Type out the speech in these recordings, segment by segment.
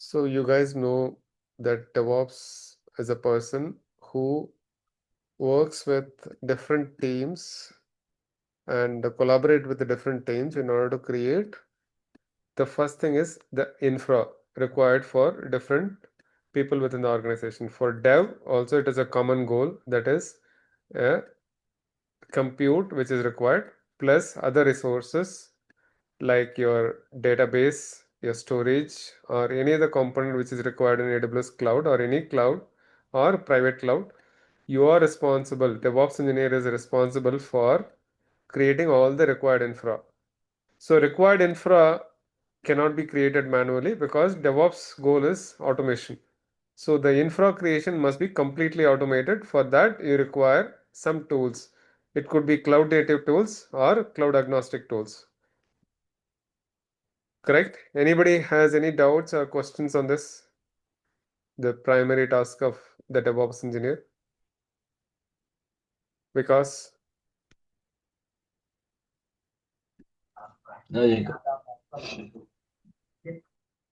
So you guys know that DevOps is a person who works with different teams and collaborate with the different teams in order to create. The first thing is the infra required for different people within the organization. For dev, also it is a common goal, that is a compute which is required plus other resources like your database, your storage, or any other component which is required in AWS cloud or any cloud or private cloud. You are responsible, DevOps engineer is responsible for creating all the required infra. So required infra cannot be created manually because DevOps goal is automation. So the infra creation must be completely automated. For that, you require some tools. It could be cloud native tools or cloud agnostic tools. Correct? Anybody has any doubts or questions on this? The primary task of the DevOps engineer? Because There you go.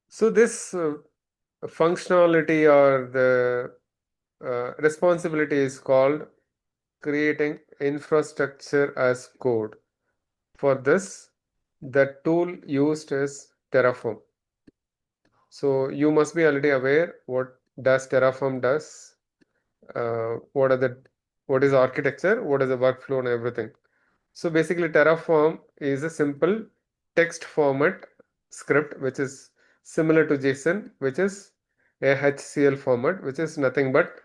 so this functionality or the responsibility is called creating infrastructure as code. For this, the tool used is Terraform. So you must be already aware what does Terraform does, what is architecture, what is the workflow and everything. So basically Terraform is a simple text format script which is similar to JSON, which is a HCL format, which is nothing but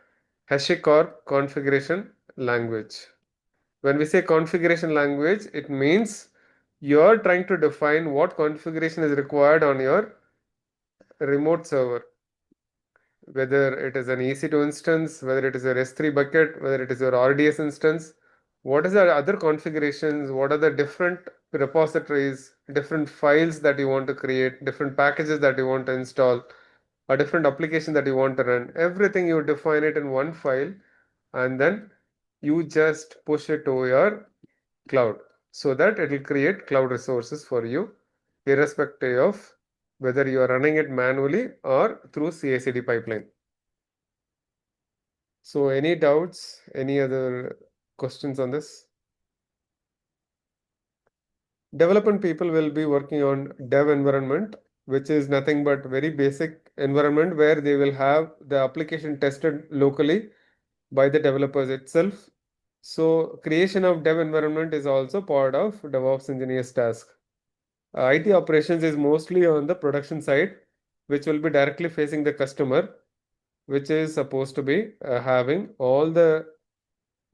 HashiCorp configuration language. When we say configuration language, it means you're trying to define what configuration is required on your remote server, whether it is an EC2 instance, whether it is your S3 bucket, whether it is your RDS instance. What is the other configurations? What are the different repositories, different files that you want to create, different packages that you want to install, a different application that you want to run? Everything you define it in one file, and then you just push it to your cloud so that it will create cloud resources for you, irrespective of whether you are running it manually or through CI/CD pipeline. So any doubts, any other questions on this? Development people will be working on dev environment, which is nothing but very basic environment where they will have the application tested locally by the developers itself. So creation of dev environment is also part of DevOps engineer's task. IT operations is mostly on the production side, which will be directly facing the customer, which is supposed to be having all the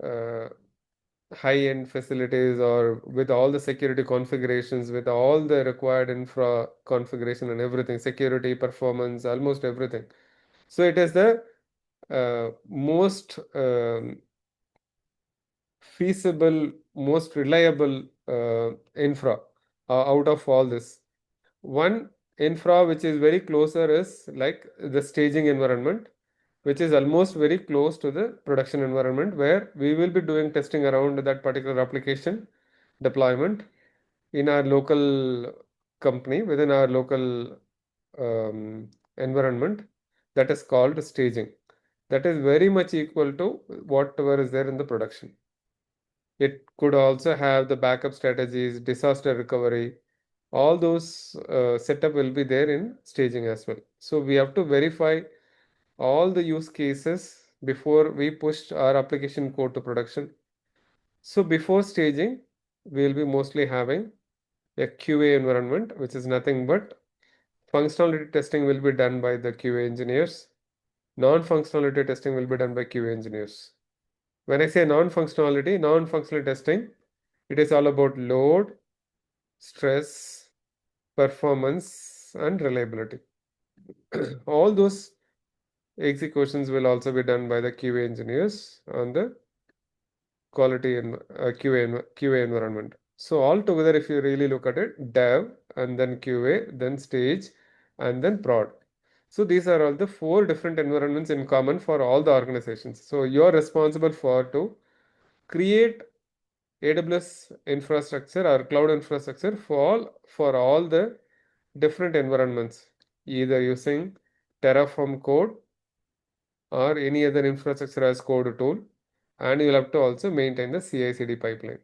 uh, high-end facilities or with all the security configurations, with all the required infra configuration and everything, security, performance, almost everything. So it is the most feasible, most reliable infra out of all this. One infra which is very closer is like the staging environment, which is almost very close to the production environment where we will be doing testing around that particular application deployment in our local company within our local environment. That is called staging. That is very much equal to whatever is there in the production. It could also have the backup strategies, disaster recovery, all those setup will be there in staging as well. So we have to verify all the use cases before we push our application code to production. So before staging, we'll be mostly having a QA environment, which is nothing but functionality testing will be done by the QA engineers. Non-functionality testing will be done by QA engineers. When I say non-functional testing, it is all about load, stress, performance, and reliability. All those executions will also be done by the QA engineers on the quality and QA environment. So altogether, if you really look at it, dev and then QA, then stage, and then prod. So these are all the four different environments in common for all the organizations. So you're responsible for to create AWS infrastructure or cloud infrastructure for all the different environments, either using Terraform code or any other infrastructure as code tool, and you'll have to also maintain the CI/CD pipeline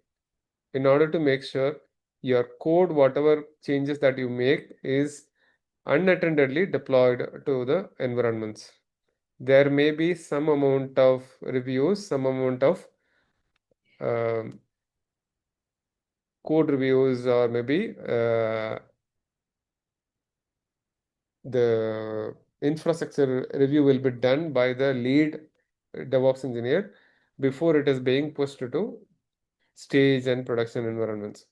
in order to make sure your code, whatever changes that you make, is unattendedly deployed to the environments. There may be some amount of reviews, some amount of um, code reviews, or maybe the infrastructure review will be done by the lead DevOps engineer before it is being pushed to stage and production environments.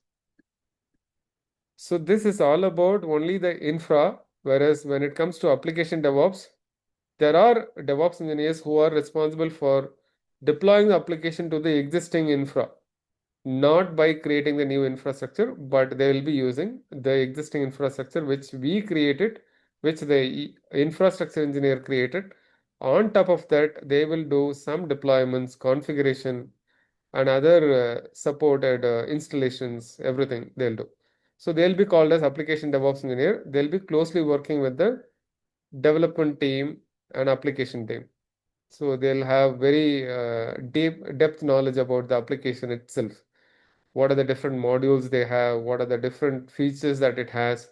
So this is all about only the infra, whereas when it comes to application DevOps, there are DevOps engineers who are responsible for deploying the application to the existing infra, not by creating the new infrastructure, but they will be using the existing infrastructure which we created, which the infrastructure engineer created. On top of that, they will do some deployments, configuration, and other supported installations, everything they'll do. So they'll be called as application DevOps engineer. They'll be closely working with the development team and application team. So they'll have very deep depth knowledge about the application itself. What are the different modules they have? What are the different features that it has?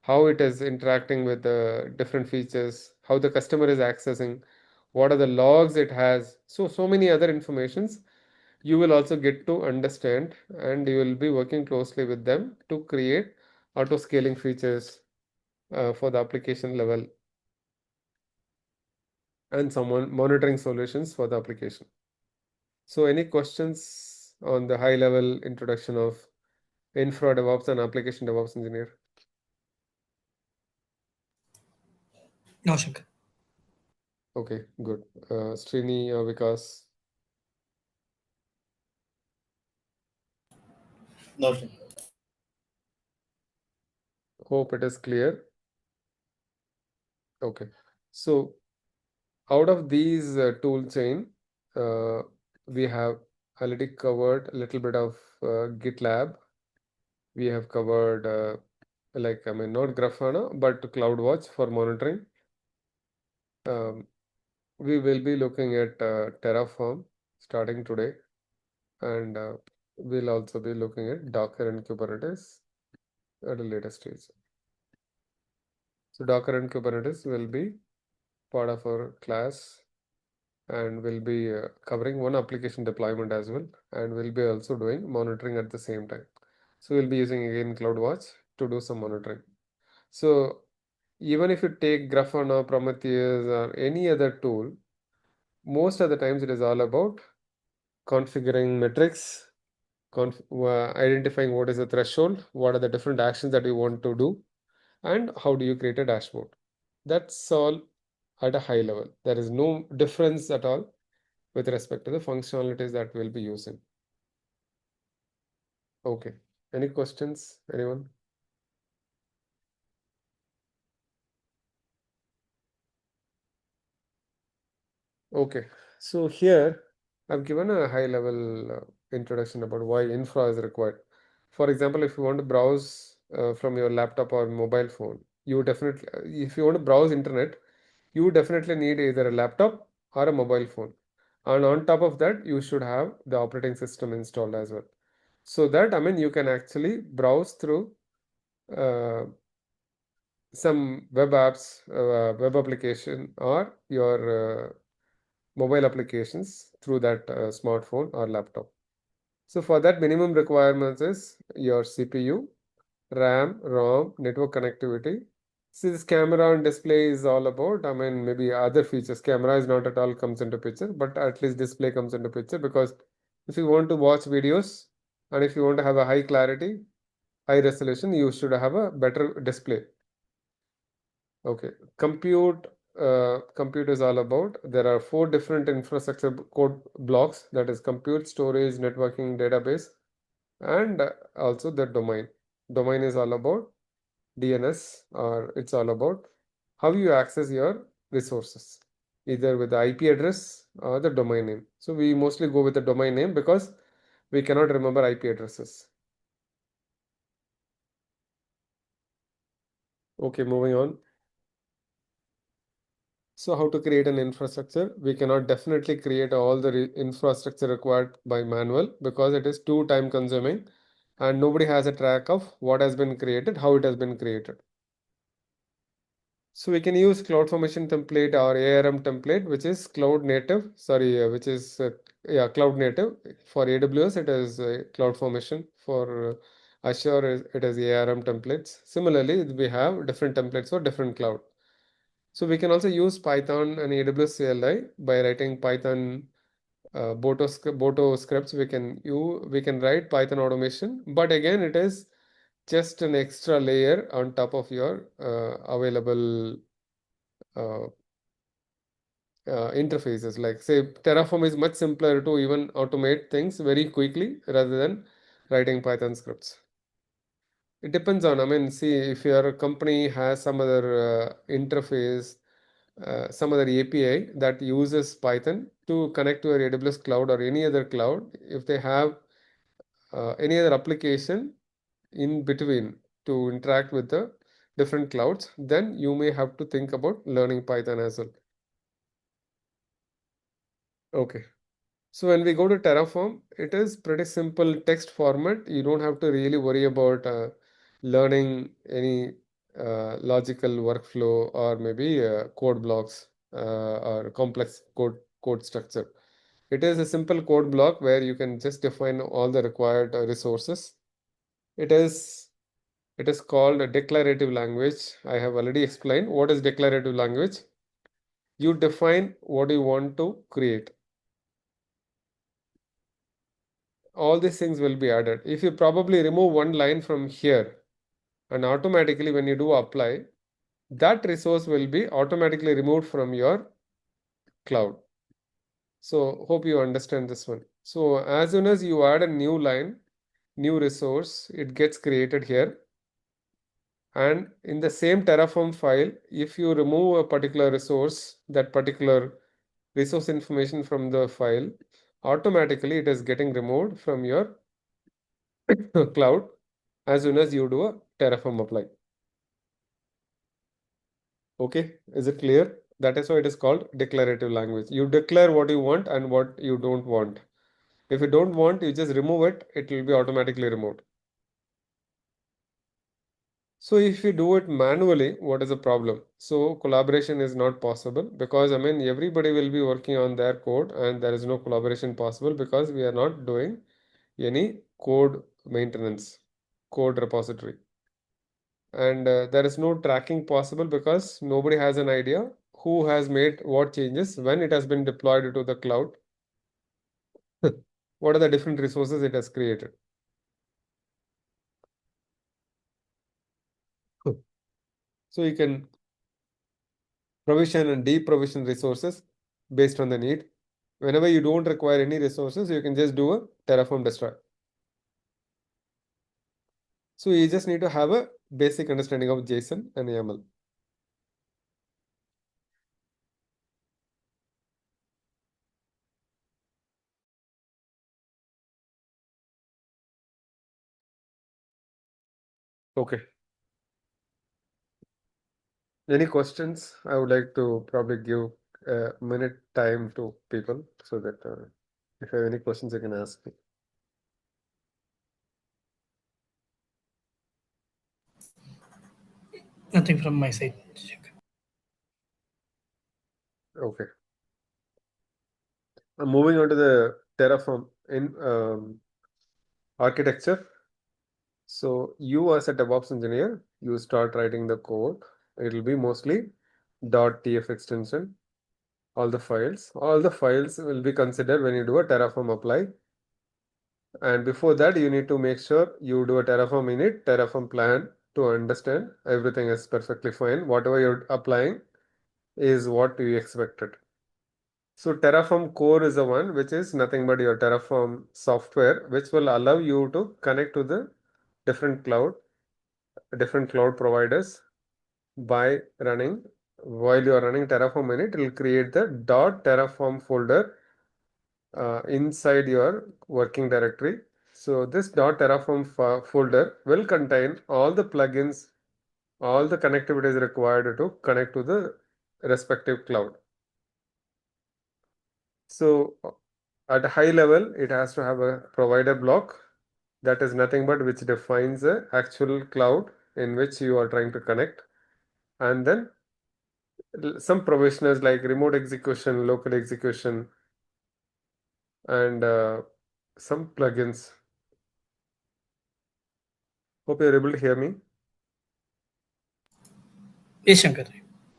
How it is interacting with the different features? How the customer is accessing? What are the logs it has? So many other informations you will also get to understand, and you will be working closely with them to create auto scaling features for the application level and some monitoring solutions for the application. So any questions on the high level introduction of infra DevOps and application DevOps engineer? No, Shankar. Okay, good. Srini or Vikas, No, sir. hope it is clear. Okay, so out of these tool chain, uh, we have already covered a little bit of GitLab. We have covered like, I mean, not Grafana, but CloudWatch for monitoring. Um, we will be looking at Terraform starting today, and we'll also be looking at Docker and Kubernetes at a later stage. So Docker and Kubernetes will be part of our class, and we'll be covering one application deployment as well, and we'll be also doing monitoring at the same time. So we'll be using again CloudWatch to do some monitoring. So even if you take Grafana, Prometheus, or any other tool, most of the times it is all about configuring metrics, identifying what is the threshold, what are the different actions that you want to do, and how do you create a dashboard. That's all at a high level. There is no difference at all with respect to the functionalities that we'll be using. Okay. Any questions, anyone? Okay. So here I've given a high level introduction about why infra is required. For example, if you want to browse from your laptop or mobile phone, you definitely, if you want to browse internet, you definitely need either a laptop or a mobile phone. And on top of that, you should have the operating system installed as well. So that, I mean, you can actually browse through uh, some web apps, web application, or your mobile applications through that smartphone or laptop. So for that, minimum requirements is your CPU, RAM, ROM, network connectivity. See, this camera and display is all about, I mean, maybe other features. Camera is not at all comes into picture, but at least display comes into picture, because if you want to watch videos and if you want to have a high clarity, high resolution, you should have a better display. Okay, compute is all about, there are four different infrastructure code blocks, that is compute, storage, networking, database, and also the domain. Domain is all about DNS, or it's all about how you access your resources, either with the IP address or the domain name. So we mostly go with the domain name because we cannot remember IP addresses. Okay, moving on. So how to create an infrastructure? We cannot definitely create all the infrastructure required by manual because it is too time consuming and nobody has a track of what has been created, how it has been created. So we can use CloudFormation template or ARM template, which is cloud native. Sorry, which is yeah, cloud native. For AWS, it is CloudFormation. For Azure, it is ARM templates. Similarly, we have different templates for different cloud. So we can also use Python and AWS CLI by writing Python Boto scripts. We can write Python automation, but again, it is just an extra layer on top of your available uh, interfaces. Like say Terraform is much simpler to even automate things very quickly rather than writing Python scripts. It depends on, I mean, see if your company has some other interface, some other API that uses Python to connect to your AWS cloud or any other cloud. If they have any other application in between to interact with the different clouds, then you may have to think about learning Python as well. Okay. So when we go to Terraform, it is pretty simple text format. You don't have to really worry about learning any logical workflow or maybe code blocks or complex code structure. It is a simple code block where you can just define all the required resources. It is it is called a declarative language. I have already explained what is declarative language. You define what you want to create. All these things will be added. If you probably remove one line from here and automatically when you do apply, that resource will be automatically removed from your cloud. So hope you understand this one. So as soon as you add a new line, new resource, it gets created here. And in the same Terraform file, if you remove a particular resource, that particular resource information from the file, automatically it is getting removed from your cloud as soon as you do a Terraform apply. Okay, is it clear? That is why it is called declarative language. You declare what you want and what you don't want. If you don't want, you just remove it, it will be automatically removed. So if you do it manually, what is the problem? So collaboration is not possible because I mean everybody will be working on their code and there is no collaboration possible because we are not doing any code maintenance, code repository. And there is no tracking possible because nobody has an idea who has made what changes when it has been deployed to the cloud. What are the different resources it has created? So you can provision and deprovision resources based on the need. Whenever you don't require any resources, you can just do a Terraform destroy. So you just need to have a basic understanding of JSON and YAML. Okay. Any questions? I would like to probably give a minute time to people so that if you have any questions, you can ask me. Nothing from my side. Okay. I'm moving on to the Terraform in architecture. So you as a DevOps engineer, you start writing the code. It'll be mostly .tf extension, all the files. All the files will be considered when you do a Terraform apply. And before that, you need to make sure you do a Terraform init, Terraform plan to understand everything is perfectly fine. Whatever you're applying is what you expected. So Terraform core is the one which is nothing but your Terraform software, which will allow you to connect to the different cloud providers by running. While you are running Terraform init, it will create the .terraform folder inside your working directory. So this .terraform folder will contain all the plugins, all the connectivities required to connect to the respective cloud. So at a high level, it has to have a provider block that is nothing but which defines the actual cloud in which you are trying to connect, and then some provisioners like remote execution, local execution, and some plugins. Hope you're able to hear me. Yes, Shankar.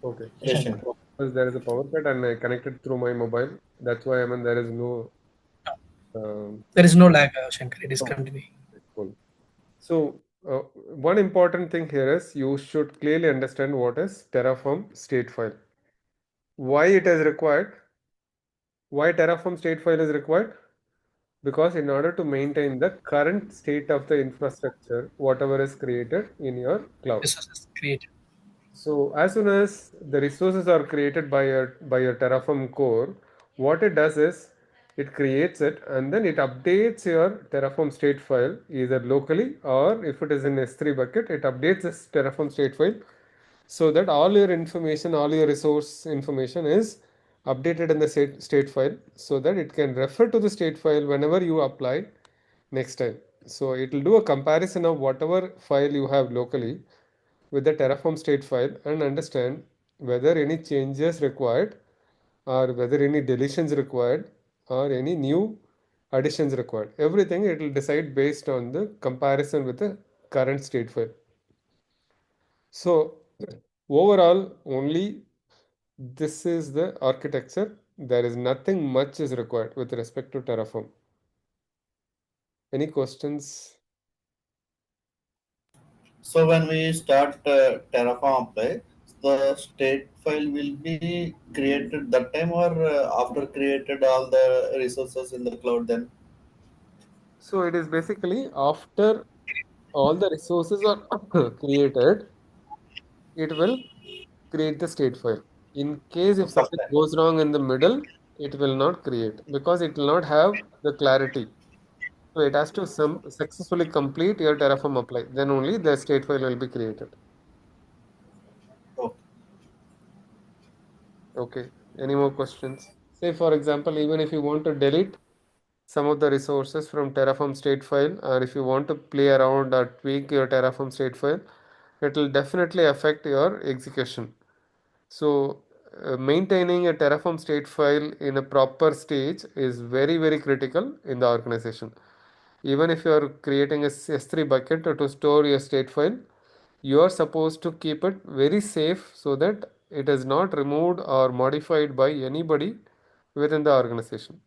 Okay. Yes, Shankar. Because there is a power cut and I connected through my mobile. That's why I mean there is no. Um, There is no lag, Shankar. It is oh, continuing. cool. So one important thing here is you should clearly understand what is Terraform state file. Why it is required? Why Terraform state file is required? Because in order to maintain the current state of the infrastructure, whatever is created in your cloud. Resources created. So as soon as the resources are created by your Terraform core, what it does is it creates it and then it updates your Terraform state file either locally or if it is in S3 bucket, it updates this Terraform state file so that all your information, all your resource information is updated in the state file so that it can refer to the state file whenever you apply next time. So it will do a comparison of whatever file you have locally with the Terraform state file and understand whether any changes required or whether any deletions required or any new additions required. Everything it will decide based on the comparison with the current state file. So overall, only this is the architecture. There is nothing much is required with respect to Terraform. Any questions? So when we start Terraform apply, the state file will be created that time or after created all the resources in the cloud then? So it is basically after all the resources are created, it will create the state file. In case if First something time. goes wrong in the middle, it will not create because it will not have the clarity. So it has to successfully complete your Terraform apply. Then only the state file will be created. Okay. Okay. Any more questions? Say for example, even if you want to delete some of the resources from Terraform state file, or if you want to play around or tweak your Terraform state file, it will definitely affect your execution. So, maintaining a Terraform state file in a proper stage is very, very critical in the organization. Even if you are creating a S3 bucket to store your state file, you are supposed to keep it very safe so that it is not removed or modified by anybody within the organization.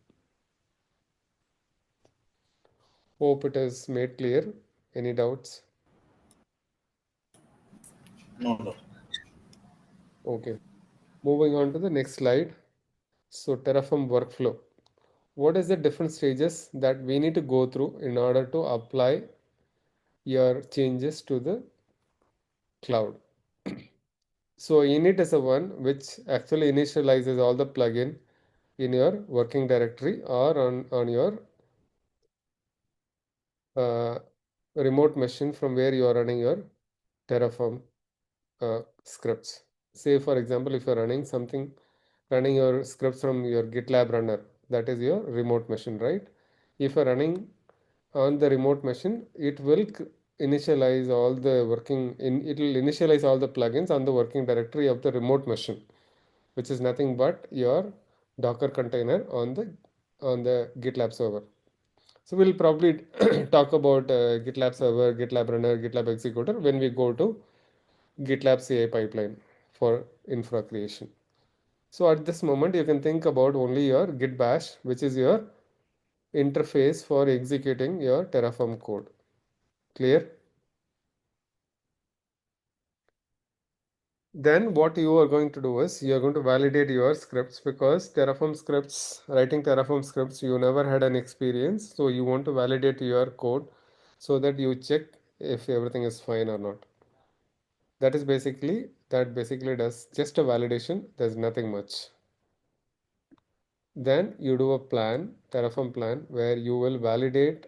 Hope it is made clear. Any doubts? No, no. Okay. Moving on to the next slide. So, Terraform workflow. What is the different stages that we need to go through in order to apply your changes to the cloud? So init is the one which actually initializes all the plugin in your working directory or on your uh, remote machine from where you are running your Terraform scripts. Say for example, if you're running your scripts from your GitLab runner, that is your remote machine, right? If you're running on the remote machine, it will initialize all the it will initialize all the plugins on the working directory of the remote machine, which is nothing but your Docker container on the GitLab server. So we'll probably talk about GitLab server, GitLab runner, GitLab executor when we go to GitLab CI pipeline for infra creation. So at this moment, you can think about only your Git bash, which is your interface for executing your Terraform code. Clear? Then what you are going to do is you are going to validate your scripts because writing Terraform scripts, you never had an experience. So you want to validate your code so that you check if everything is fine or not. That basically does just a validation. There's nothing much. Then you do a plan, Terraform plan, where you will validate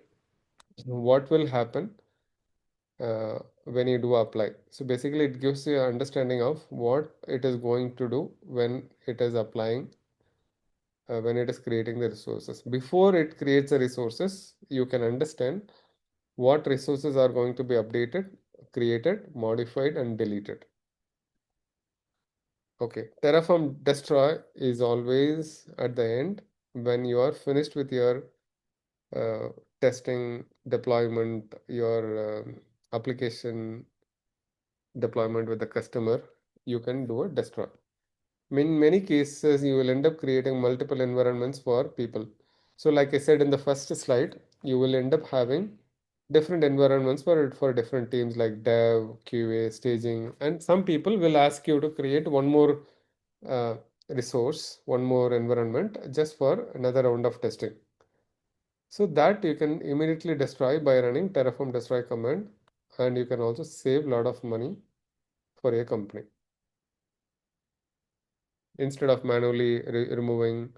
what will happen when you do apply. So basically it gives you an understanding of what it is going to do when it is applying, when it is creating the resources. Before it creates the resources, you can understand what resources are going to be updated, created, modified, and deleted. Okay, Terraform destroy is always at the end when you are finished with your uh, testing, deployment, your application deployment with the customer, you can do a destroy. In many cases, you will end up creating multiple environments for people. So like I said in the first slide, you will end up having different environments for different teams like dev, QA, staging, and some people will ask you to create one more uh, resource, one more environment just for another round of testing. So that you can immediately destroy by running Terraform destroy command, and you can also save a lot of money for a company. Instead of manually removing,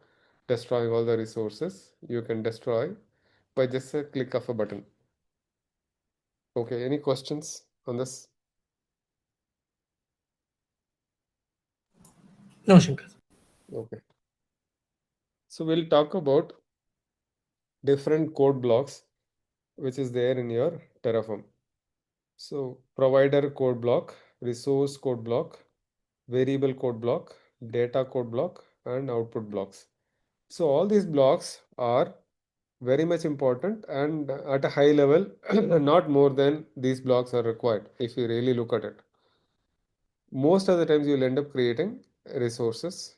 destroying all the resources, you can destroy by just a click of a button. Okay, any questions on this? No, Shankar. Okay. So we'll talk about different code blocks which is there in your Terraform. So provider code block, resource code block, variable code block, data code block, and output blocks. So all these blocks are very much important, and at a high level, not more than these blocks are required if you really look at it. Most of the times you'll end up creating resources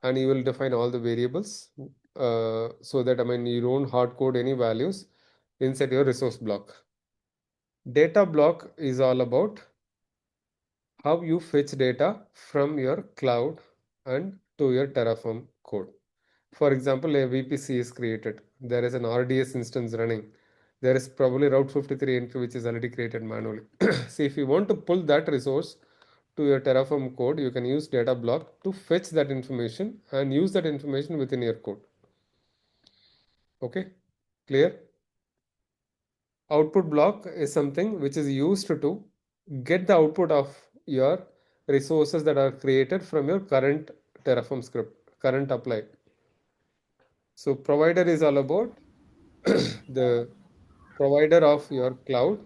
and you will define all the variables so that you don't hard code any values inside your resource block. Data block is all about how you fetch data from your cloud and to your Terraform code. For example, a VPC is created. There is an RDS instance running. There is probably Route 53 entry which is already created manually. See, if you want to pull that resource to your Terraform code, you can use data block to fetch that information and use that information within your code. Okay, clear? Output block is something which is used to get the output of your resources that are created from your current Terraform script, current apply. So provider is all about the provider of your cloud.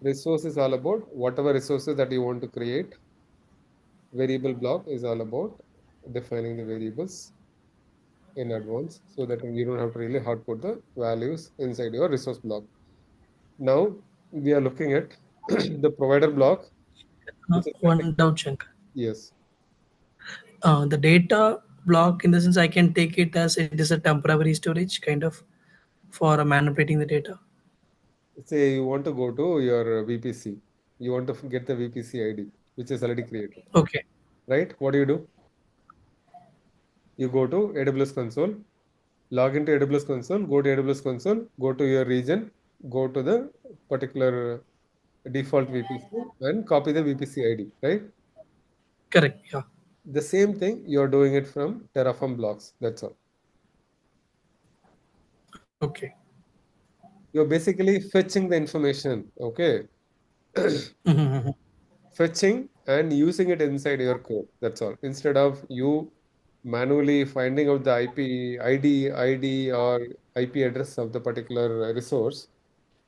Resource is all about whatever resources that you want to create. Variable block is all about defining the variables in advance so that you don't have to really hard code the values inside your resource block. Now we are looking at the provider block, which is nothing. One doubt, Shankar. Yes. The data block, in the sense, I can take it as it is a temporary storage, kind of, for manipulating the data. Say you want to go to your VPC. You want to get the VPC ID, which is already created, Okay. right? What do? You go to AWS console, log into AWS console, go to AWS console, go to your region, go to the particular default VPC and copy the VPC ID, right? Correct. Yeah. The same thing, you're doing it from Terraform blocks. That's all. Okay. You're basically fetching the information, okay? Mhm. Fetching and using it inside your code. That's all. Instead of you manually finding out the ID or IP address of the particular resource,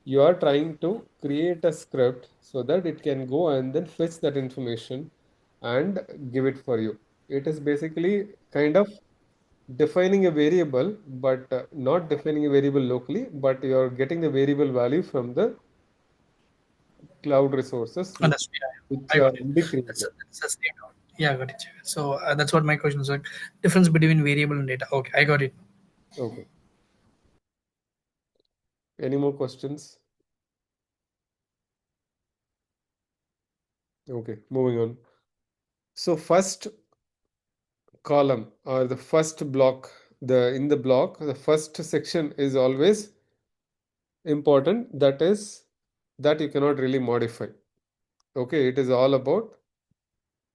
you are trying to create a script so that it can go and then fetch that information and give it for you. It is basically kind of defining a variable, but not defining a variable locally, but you're getting the variable value from the cloud resources Understood. which Yeah, I are got it. already That's created. that's the same doubt. Yeah, I got it. So that's what my question was, like, difference between variable and data. Okay, I got it. Okay. Any more questions? Okay, moving on. So first column or the first block, in the block, the first section is always important. That is that you cannot really modify. Okay, it is all about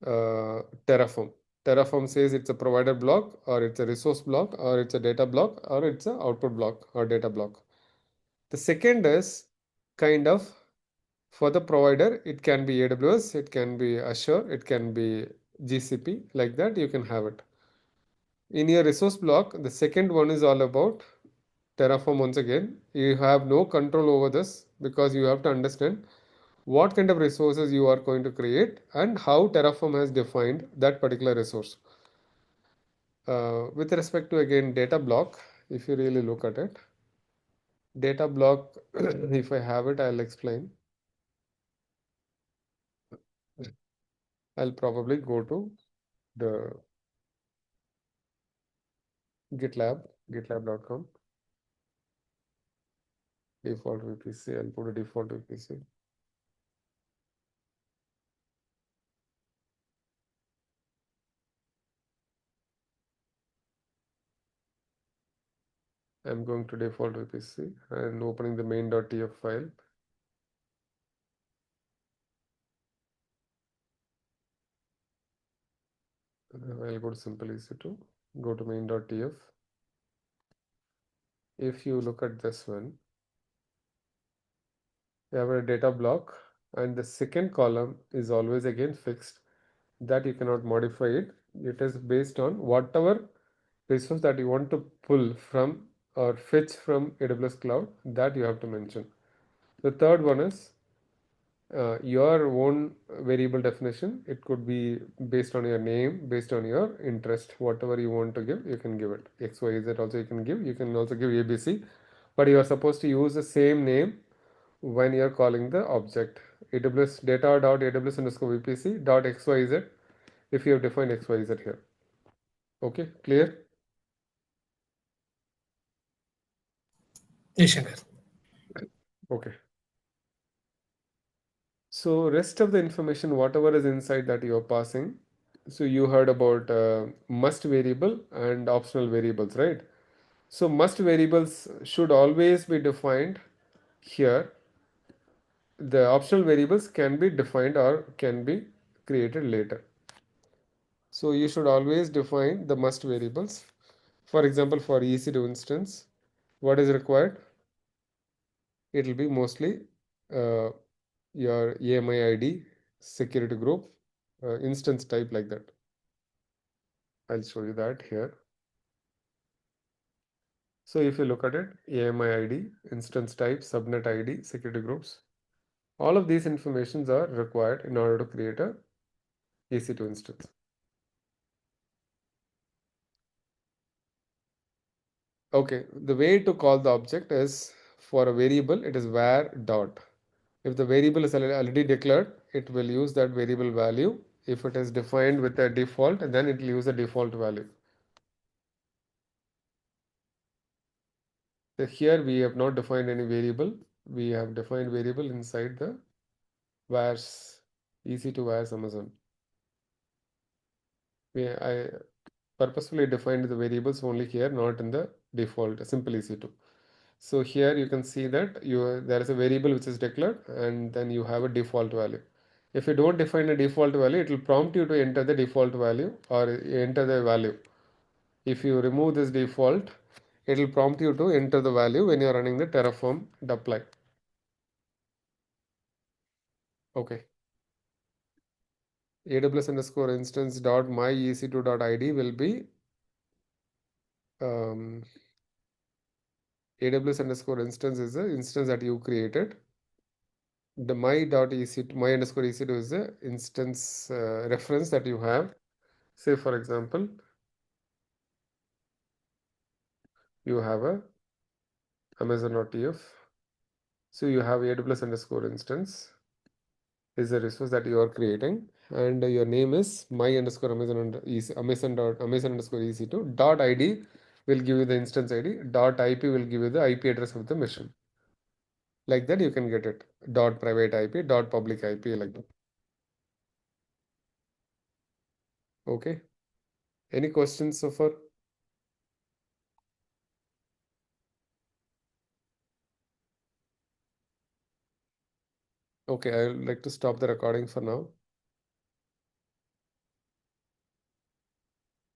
Terraform. Terraform says it's a provider block or it's a resource block or it's a data block or it's a output block or data block. The second is kind of For the provider, it can be AWS, it can be Azure, it can be GCP, like that you can have it. In your resource block, the second one is all about Terraform. Once again, you have no control over this because you have to understand what kind of resources you are going to create and how Terraform has defined that particular resource. With respect to again data block, if you really look at it, data block, if I have it, I'll explain. I'll probably go to the gitlab.com, default VPC. I'll put a default VPC. I'm going to default VPC and opening the main.tf file. I'll go to simple EC2, go to main.tf. If you look at this one, you have a data block and the second column is always again fixed, that you cannot modify it. It is based on whatever resource that you want to pull from or fetch from AWS cloud, that you have to mention. The third one is your own variable definition. It could be based on your name, based on your interest, whatever you want to give, you can give it. X, Y, Z also you can give. You can also give ABC, but you are supposed to use the same name when you are calling the object. AWS data.aws underscore VPC dot XYZ if you have defined XYZ here. Okay, clear? Yes, Shankar. Okay. So rest of the information, whatever is inside that you are passing. So you heard about must variable and optional variables, right? So must variables should always be defined here. The optional variables can be defined or can be created later. So you should always define the must variables. For example, for EC2 instance, what is required? It will be mostly uh, your AMI ID, security group, instance type, like that. I'll show you that here. So if you look at it, AMI ID, instance type, subnet ID, security groups, all of these informations are required in order to create a EC2 instance. Okay, the way to call the object is, for a variable, it is var dot. If the variable is already declared, it will use that variable value. If it is defined with a default, then it will use a default value. So here we have not defined any variable. We have defined variable inside the vars, EC2 vars Amazon. I purposefully defined the variables only here, not in the default simple EC2. So here you can see that there is a variable which is declared and then you have a default value. If you don't define a default value, it will prompt you to enter the default value or enter the value. If you remove this default, it will prompt you to enter the value when you are running the Terraform deploy. Okay. AWS underscore instance dot my EC2 dot ID will be AWS underscore instance is the instance that you created. The my dot EC2, my underscore EC2 is the instance reference that you have. Say for example, you have a Amazon.tf. So you have AWS underscore instance is a resource that you are creating, and your name is my underscore Amazon underscore EC2 dot ID will give you the instance ID, dot IP will give you the IP address of the machine. Like that you can get it. Dot private IP, dot public IP, like that. Okay. Any questions so far? Okay, I would like to stop the recording for now.